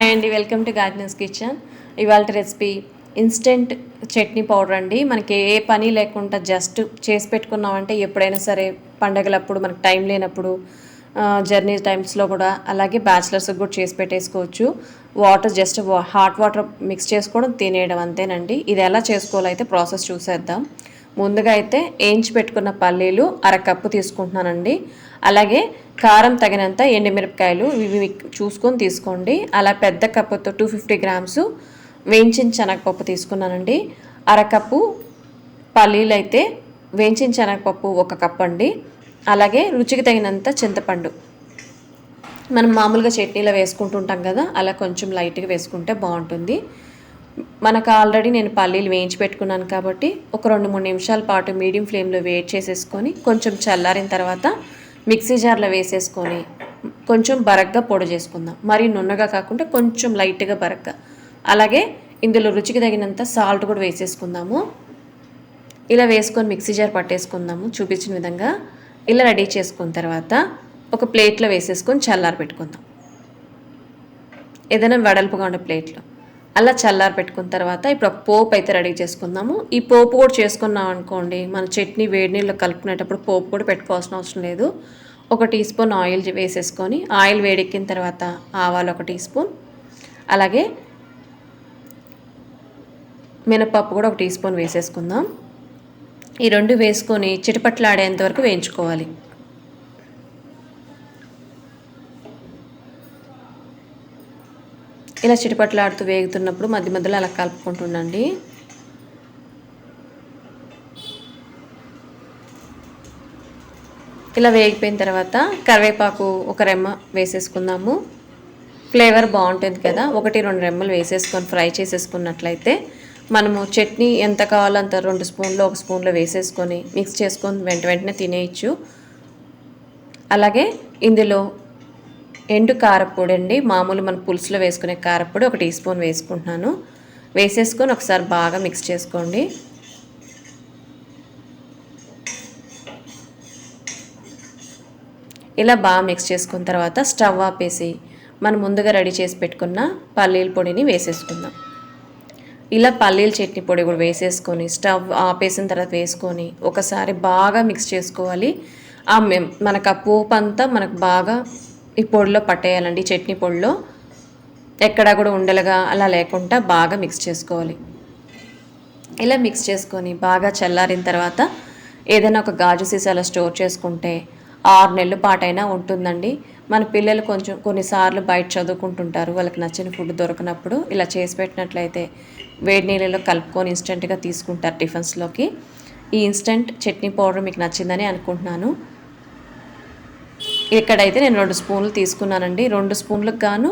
Hi అండి, welcome to gardens kitchen. ఇవాళ recipe instant chutney powder అండి. మనకి ఏ పని లేకుండా జస్ట్ చేసి పెట్టుకున్నామంటే ఎప్పుడైనా సరే పండగలప్పుడు మనకు టైం లేనప్పుడు జర్నీ టైమ్స్లో కూడా అలాగే బ్యాచిలర్స్కి కూడా చేసి పెట్టేసుకోవచ్చు. Water just hot water mix చేసుకోవడం తినేయడం అంతేనండి. ఇది ఎలా చేసుకోవాలో అయితే ప్రాసెస్ చూసేద్దాం. ముందుగా అయితే వేయించి పెట్టుకున్న పల్లీలు అరకప్పు తీసుకుంటున్నానండి. అలాగే కారం తగినంత ఎండుమిరపకాయలు ఇవి చూసుకొని తీసుకోండి. అలా పెద్ద కప్పుతో 250 గ్రామ్స్ వేయించిన శనగపప్పు తీసుకున్నానండి. అరకప్పు పల్లీలు అయితే వేయించిన శనగపప్పు 1 కప్ అండి. అలాగే రుచికి తగినంత చింతపండు, మనం మామూలుగా చట్నీలో వేసుకుంటుంటాం కదా, అలా కొంచెం లైట్గా వేసుకుంటే బాగుంటుంది. మనకు ఆల్రెడీ నేను పల్లీలు వేయించి పెట్టుకున్నాను కాబట్టి ఒక 2-3 నిమిషాల పాటు మీడియం ఫ్లేమ్లో వేడి చేసేసుకొని కొంచెం చల్లారిన తర్వాత మిక్సీ జార్లో వేసేసుకొని కొంచెం బరగ్గా పొడి చేసుకుందాం. మరి నున్నగా కాకుండా కొంచెం లైట్గా బరగ్గా. అలాగే ఇందులో రుచికి తగినంత సాల్ట్ కూడా వేసేసుకుందాము. ఇలా వేసుకొని మిక్సీ జార్ పట్టేసుకుందాము చూపించిన విధంగా. ఇలా రెడీ చేసుకున్న తర్వాత ఒక ప్లేట్లో వేసేసుకొని చల్లారి పెట్టుకుందాం, ఏదైనా వెడల్పుగా ఉండే ప్లేట్లో. అలా చల్లారి పెట్టుకున్న తర్వాత ఇప్పుడు ఒక పోపు అయితే రెడీ చేసుకుందాము. ఈ పోపు కూడా చేసుకున్నాం అనుకోండి, మన చట్నీ వేడి నీళ్ళు కలుపుకునేటప్పుడు పోపు కూడా పెట్టుకోవాల్సిన అవసరం లేదు. 1 టీ స్పూన్ ఆయిల్ వేసేసుకొని ఆయిల్ వేడెక్కిన తర్వాత ఆవాలు 1 టీ స్పూన్, అలాగే మినపప్పు కూడా 1 టీ స్పూన్ వేసేసుకుందాం. ఈ 2 వేసుకొని చిటపట్లాడేంత వరకు వేయించుకోవాలి. ఇలా చిటపట్లాడుతూ వేగుతున్నప్పుడు మధ్య మధ్యలో అలా కలుపుకుంటుండండి. ఇలా వేగిపోయిన తర్వాత కరివేపాకు 1 రెమ్మ వేసేసుకుందాము. ఫ్లేవర్ బాగుంటుంది కదా. 1-2 రెమ్మలు వేసేసుకొని ఫ్రై చేసేసుకున్నట్లయితే మనము చట్నీ ఎంత కావాలో అంత 2 స్పూన్లో 1 స్పూన్లో వేసేసుకొని మిక్స్ చేసుకొని వెంటనే తినేయచ్చు. అలాగే ఇందులో ఎండు కారపొడి అండి, మామూలు మన పులుసులో వేసుకునే కారపొడి 1 టీ స్పూన్ వేసుకుంటున్నాను. వేసేసుకొని ఒకసారి బాగా మిక్స్ చేసుకోండి. ఇలా బాగా మిక్స్ చేసుకున్న తర్వాత స్టవ్ ఆపేసి మనం ముందుగా రెడీ చేసి పెట్టుకున్న పల్లీల పొడిని వేసేసుకుందాం. ఇలా పల్లీల చట్నీ పొడి కూడా వేసేసుకొని స్టవ్ ఆపేసిన తర్వాత వేసుకొని ఒకసారి బాగా మిక్స్ చేసుకోవాలి. మనకు ఆ పోపు అంతా మనకు బాగా ఈ పొడిలో పట్టేయాలండి. చట్నీ పొడిలో ఎక్కడా కూడా ఉండలుగా అలా లేకుండా బాగా మిక్స్ చేసుకోవాలి. ఇలా మిక్స్ చేసుకొని బాగా చల్లారిన తర్వాత ఏదైనా ఒక గాజు సీసాలో స్టోర్ చేసుకుంటే 6 నెలల పాటైనా ఉంటుందండి. మన పిల్లలు కొంచెం కొన్నిసార్లు బయట చదువుకుంటుంటారు, వాళ్ళకి నచ్చిన ఫుడ్ దొరకనప్పుడు ఇలా చేసి పెట్టినట్లయితే వేడి నీళ్ళలో కలుపుకొని ఇన్స్టెంట్గా తీసుకుంటారు టిఫిన్స్లోకి. ఈ ఇన్స్టెంట్ చట్నీ పౌడర్ మీకు నచ్చిందని అనుకుంటున్నాను. ఇక్కడైతే నేను 2 స్పూన్లు తీసుకున్నానండి. 2 స్పూన్లకు గాను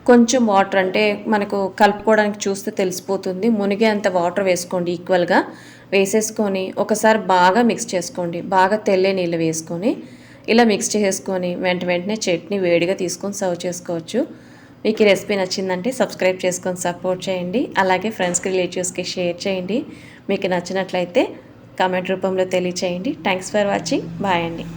కొంచెం వాటర్, అంటే మనకు కలుపుకోవడానికి చూస్తే తెలిసిపోతుంది, మునిగే అంత వాటర్ వేసుకోండి. ఈక్వల్గా వేసేసుకొని ఒకసారి బాగా మిక్స్ చేసుకోండి. బాగా తెల్లే నీళ్ళు వేసుకొని ఇలా మిక్స్ చేసుకొని వెంటనే చట్నీ వేడిగా తీసుకొని సర్వ్ చేసుకోవచ్చు. మీకు ఈ రెసిపీ నచ్చిందంటే సబ్స్క్రైబ్ చేసుకొని సపోర్ట్ చేయండి. అలాగే ఫ్రెండ్స్కి రిలేటివ్స్కి షేర్ చేయండి. మీకు నచ్చినట్లయితే కామెంట్ రూపంలో తెలియచేయండి. Thanks for watching. బాయ్ అండి.